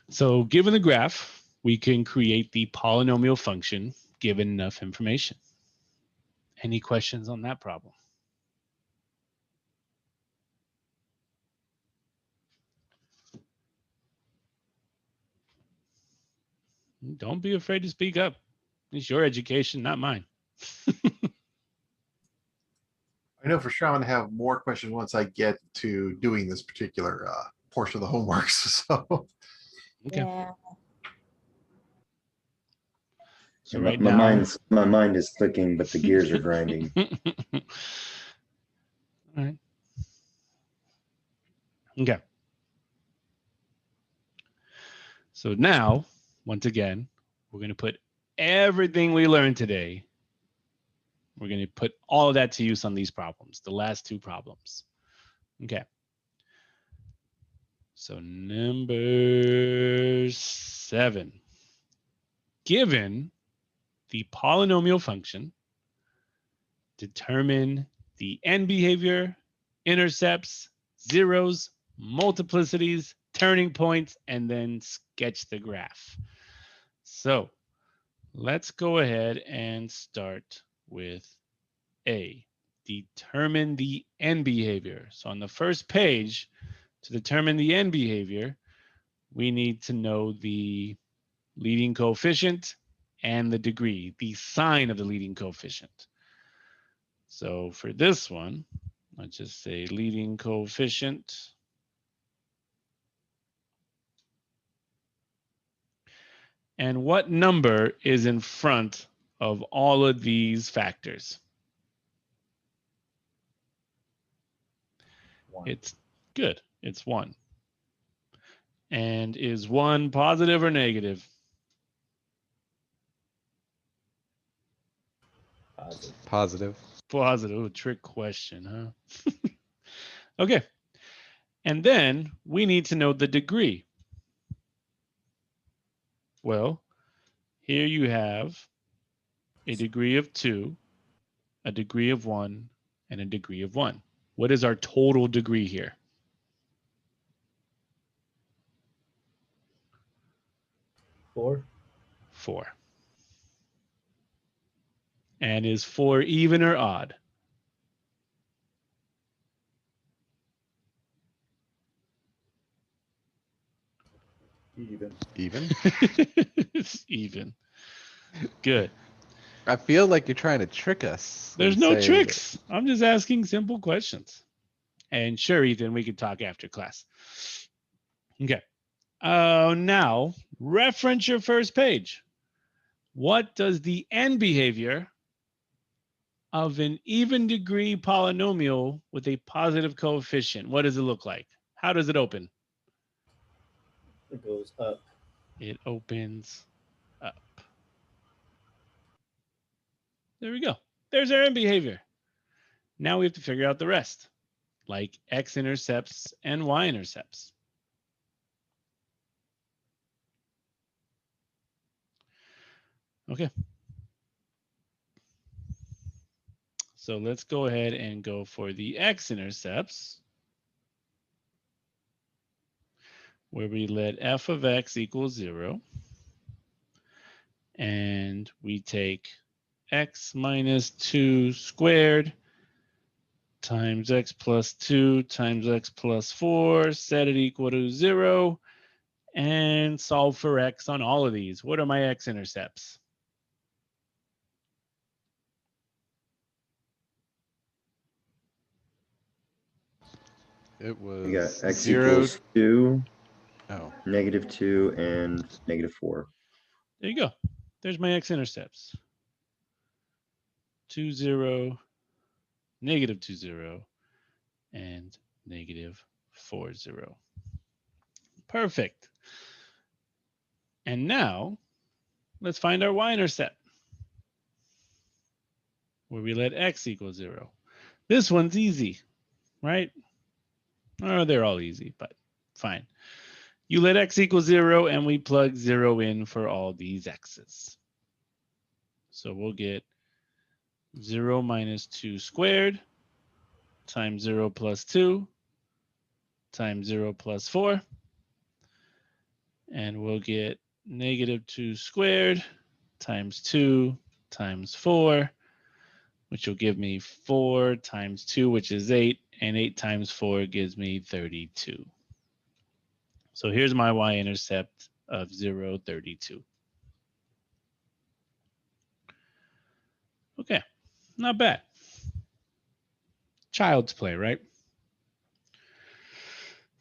So given the graph, we can create the polynomial function given enough information. Any questions on that problem? Don't be afraid to speak up. It's your education, not mine. I know for sure I'm going to have more questions once I get to doing this particular portion of the homework. So, Okay. Yeah. So my, right my now, my mind is clicking, but the gears are grinding. All right. Okay. So now, once again, we're going to put everything we learned today. We're going to put all of that to use on these problems, the last two problems. Okay. So number 7. Given the polynomial function, determine the end behavior, intercepts, zeros, multiplicities, turning points, and then sketch the graph. So let's go ahead and start with A, determine the end behavior. So on the first page, to determine the end behavior, we need to know the leading coefficient and the degree, the sign of the leading coefficient. So for this one, let's just say leading coefficient. And what number is in front of all of these factors? 1. It's good. It's 1. And is 1 positive or negative? Positive. positive. Positive. Trick question, huh? Okay. And then we need to know the degree. Well, here you have a degree of 2, a degree of 1, and a degree of 1. What is our total degree here? 4. 4. And is 4 even or odd? Even. Even? It's even. Good. I feel like you're trying to trick us. There's and no say- tricks. I'm just asking simple questions. And sure, Ethan, we could talk after class. Okay. Now, reference your first page. What does the end behavior of an even degree polynomial with a positive coefficient, what does it look like? How does it open? It goes up. It opens up. There we go. There's our end behavior. Now we have to figure out the rest, like X-intercepts and Y-intercepts. Okay. So let's go ahead and go for the X-intercepts, where we let f of x equal 0. And we take x minus 2 squared times x plus 2 times x plus 4, set it equal to 0, and solve for x on all of these. What are my X-intercepts? It was We got x 0. equals 2, Oh, -2, and -4. There you go. There's my X-intercepts. 2, 0, -2, 0, and -4, 0. Perfect. And now let's find our Y-intercept, where we let x equal 0. This one's easy, right? Oh, they're all easy, but fine. You let x equal 0, and we plug 0 in for all these x's. So we'll get 0 minus 2 squared times 0 plus 2 times 0 plus 4. And we'll get -2 squared times 2 times 4, which will give me 4 times 2, which is 8, and 8 times 4 gives me 32. So here's my Y-intercept of 0, 32. Okay, not bad. Child's play, right?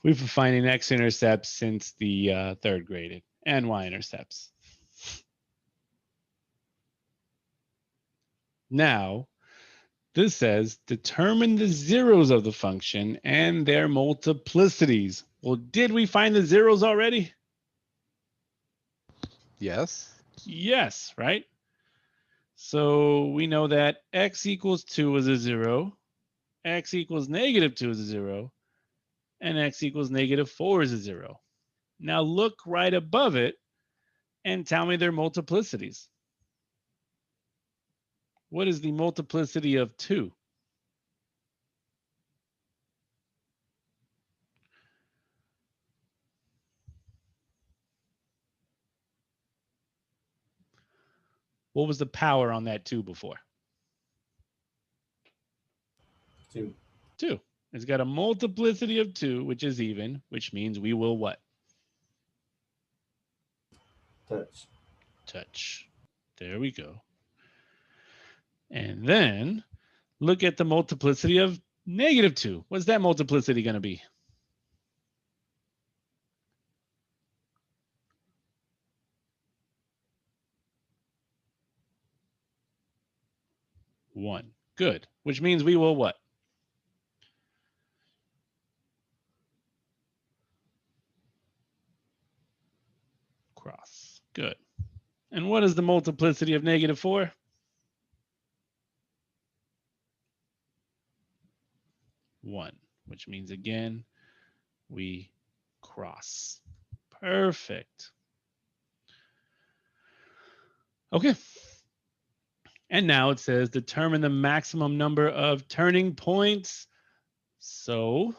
We've been finding X-intercepts since the third grade and Y-intercepts. Now, this says determine the zeros of the function and their multiplicities. Well, did we find the zeros already? yes. Yes, right? So we know that x equals 2 is a 0, x equals -2 is a 0, and x equals -4 is a 0. Now look right above it and tell me their multiplicities. What is the multiplicity of 2? What was the power on that 2 before? 2. 2. It's got a multiplicity of 2, which is even, which means we will what? Touch. Touch. There we go. And then look at the multiplicity of -2. What's that multiplicity going to be? One. Good. Which means we will what? Cross. Good. And what is the multiplicity of -4? 1, which means again, we cross. Perfect. Okay. And now it says determine the maximum number of turning points. So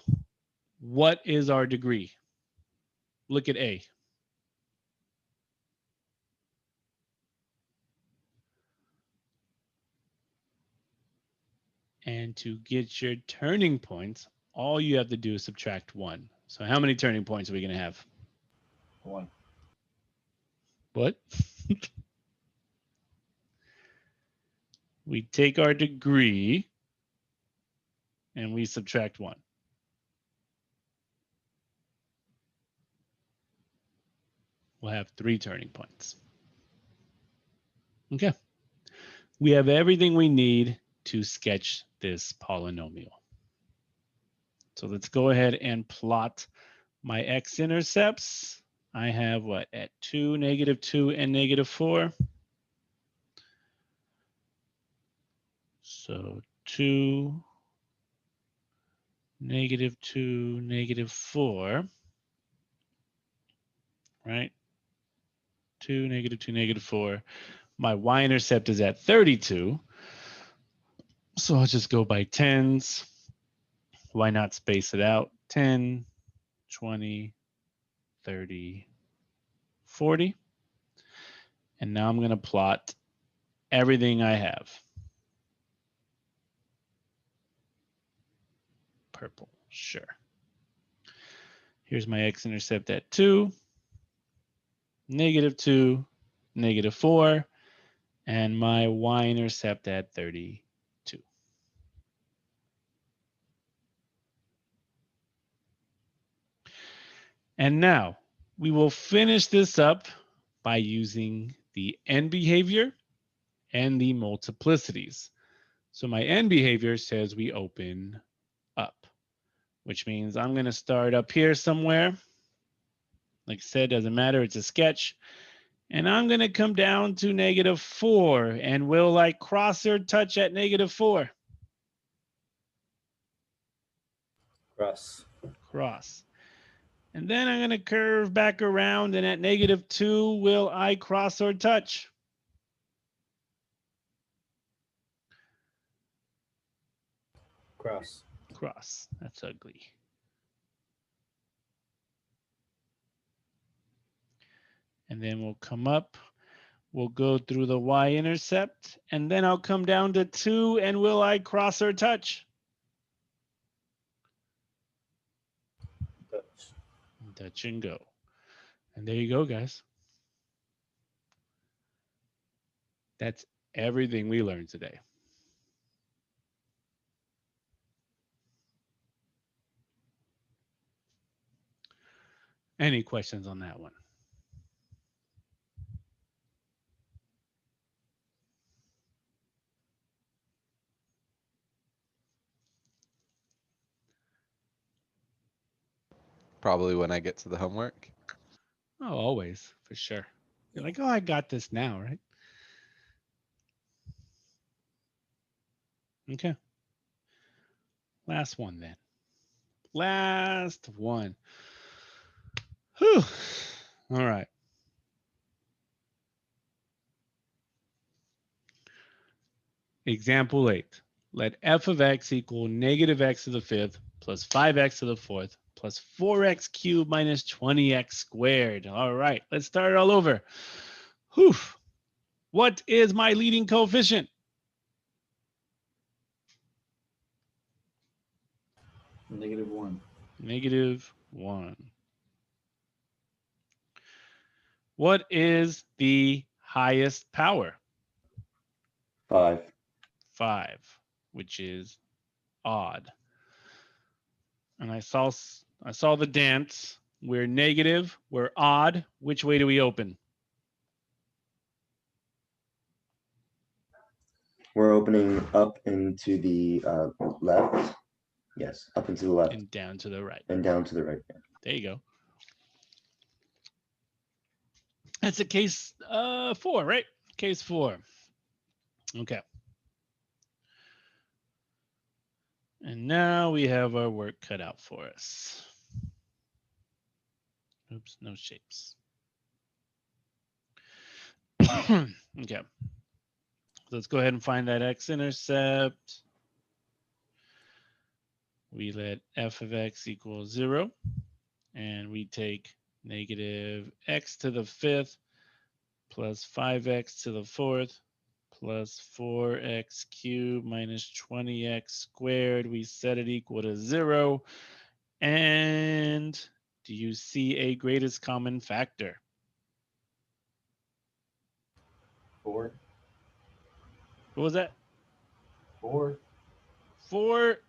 what is our degree? Look at A. And to get your turning points, all you have to do is subtract 1. So how many turning points are we going to have? 1. What? We take our degree and we subtract 1. will have 3 turning points. Okay. We have everything we need to sketch this polynomial. So let's go ahead and plot my x-intercepts. I have what at 2, -2, and -4. So 2, -2, -4, right? 2, -2, -4. My y-intercept is at 32. So I'll just go by tens. Why not space it out? 10, 20, 30, 40. And now I'm going to plot everything I have. Purple, sure. Here's my x-intercept at 2, -2, -4, and my y-intercept at 32. And now we will finish this up by using the end behavior and the multiplicities. So my end behavior says we open up, which means I'm going to start up here somewhere. Like I said, doesn't matter, it's a sketch. And I'm going to come down to -4, and will I cross or touch at -4? Cross. Cross. And then I'm going to curve back around, and at -2, will I cross or touch? Cross. Cross. That's ugly. And then we'll come up. We'll go through the y-intercept, and then I'll come down to 2, and will I cross or touch? Touch. Touch and go. And there you go, guys. That's everything we learned today. Any questions on that one? Probably when I get to the homework. Oh, always, for sure. You're like, oh, I got this now, right? Okay. Last one then. Last one. Whew. All right. Example 8. Let f of x equal -x to the 5th plus 5x to the 4th plus 4x cubed minus 20x squared. All right, let's start it all over. Whew. What is my leading coefficient? -1. -1. What is the highest power? 5. 5, which is odd. And I saw the dance. We're negative, we're odd. Which way do we open? We're opening up into the left. Yes, up into the left And down to the right. and down to the right. There you go. That's a case 4, right? Case 4. Okay. And now we have our work cut out for us. Oops, no shapes. Okay. Let's go ahead and find that x-intercept. We let f of x equal 0. And we take -x to the 5th plus 5x to the 4th plus 4x cubed minus 20x squared. We set it equal to 0. And do you see a greatest common factor? 4. What was that? 4. 4?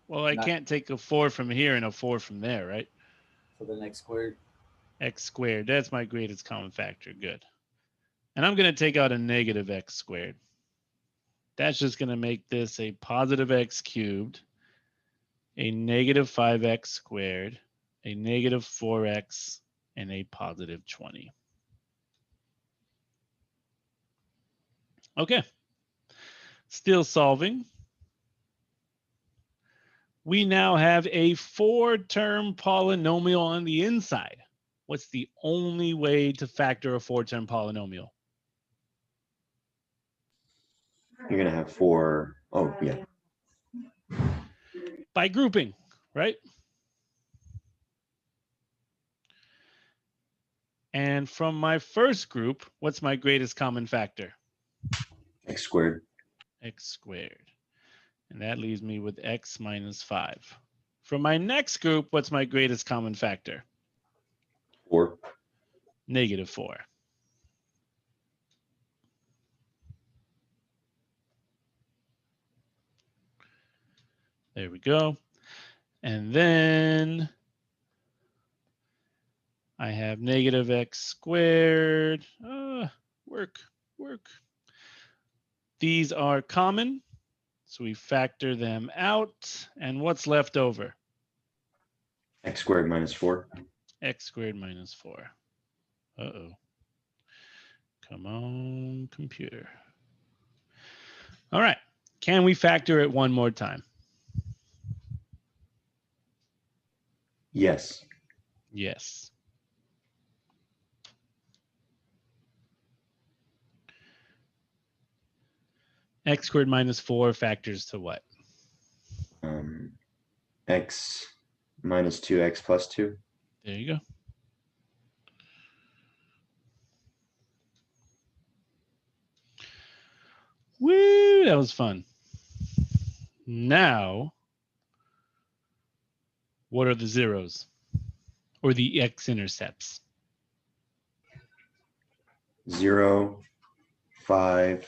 Well, I Not- can't take a 4 from here and a 4 from there, right? So the next squared. X squared. That's my greatest common factor. Good. And I'm going to take out a negative x squared. That's just going to make this a positive x cubed, a negative 5x squared, a negative 4x, and a positive 20. Okay. Still solving. We now have a 4-term polynomial on the inside. What's the only way to factor a 4-term polynomial? You're gonna have 4. Oh, yeah. By grouping, right? And from my first group, what's my greatest common factor? X squared. X squared. And that leaves me with x minus 5. From my next group, what's my greatest common factor? 4. Negative 4. There we go. And then I have negative x squared. Work. These are common, so we factor them out. And what's left over? X squared minus 4. X squared minus 4. Uh-oh. Come on, computer. All right. Can we factor it one more time? Yes. Yes. X squared minus 4 factors to what? X minus 2x plus 2. There you go. Woo, that was fun. Now, what are the zeros? Or the X-intercepts? 0, 5,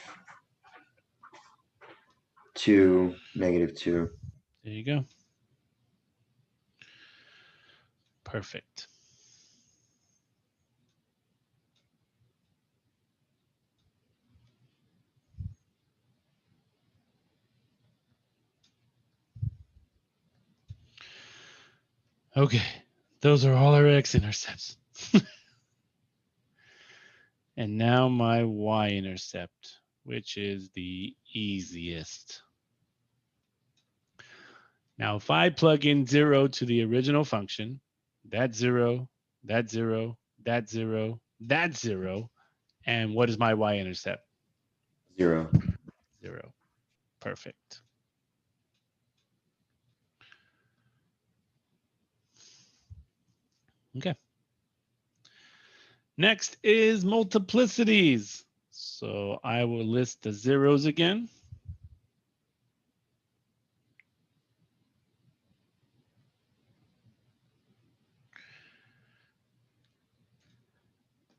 2, negative 2. There you go. Perfect. Okay, those are all our X-intercepts. And now my Y-intercept, which is the easiest. Now, if I plug in 0 to the original function, that's 0, that's 0, that's 0, that's 0. And what is my Y-intercept? 0. 0. Perfect. Okay. Next is multiplicities. So I will list the zeros again.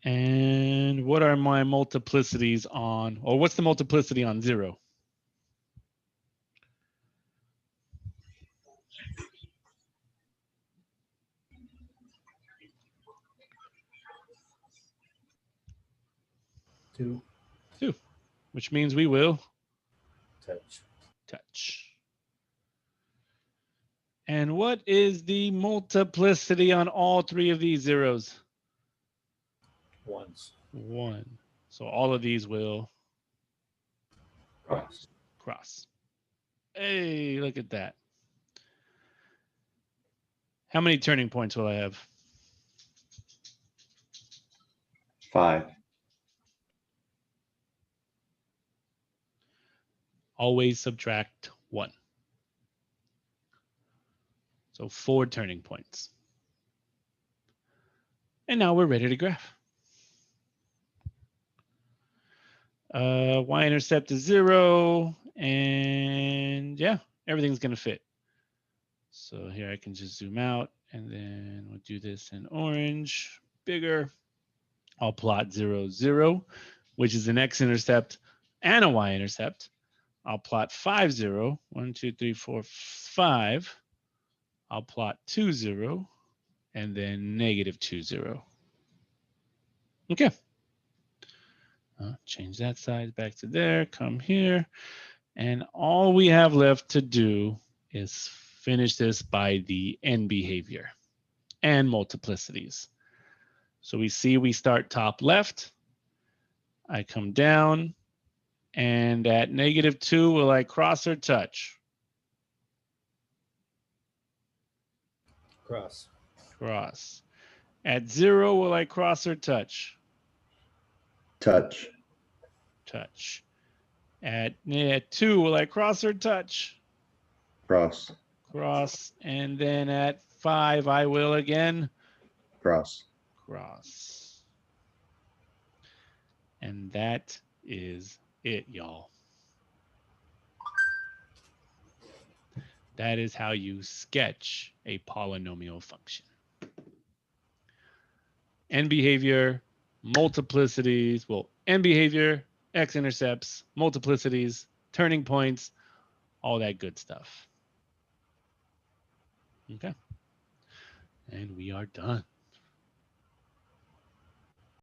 And what are my multiplicities on, or what's the multiplicity on 0? Two. 2, which means we will Touch. And what is the multiplicity on all 3 of these zeros? Ones. 1. So all of these will Cross. cross. Hey, look at that. How many turning points will I have? 5. Always subtract 1. So 4 turning points. And now we're ready to graph. Y-intercept is 0. And yeah, everything's going to fit. So here I can just zoom out and then we'll do this in orange, bigger. I'll plot 0, 0, which is an X-intercept and a Y-intercept. I'll plot 5, 0, 1, 2, 3, 4, 5. I'll plot 2, 0, and then negative 2, 0. Okay. Change that size back to there, come here. And all we have left to do is finish this by the end behavior and multiplicities. So we see we start top left. I come down, and at -2, will I cross or touch? Cross. Cross. At 0, will I cross or touch? Touch. Touch. At 2, will I cross or touch? Cross. Cross. And then at 5, I will again Cross. cross. And that is it, y'all. That is how you sketch a polynomial function. End behavior, multiplicities, well, end behavior, X-intercepts, multiplicities, turning points, all that good stuff. Okay. And we are done.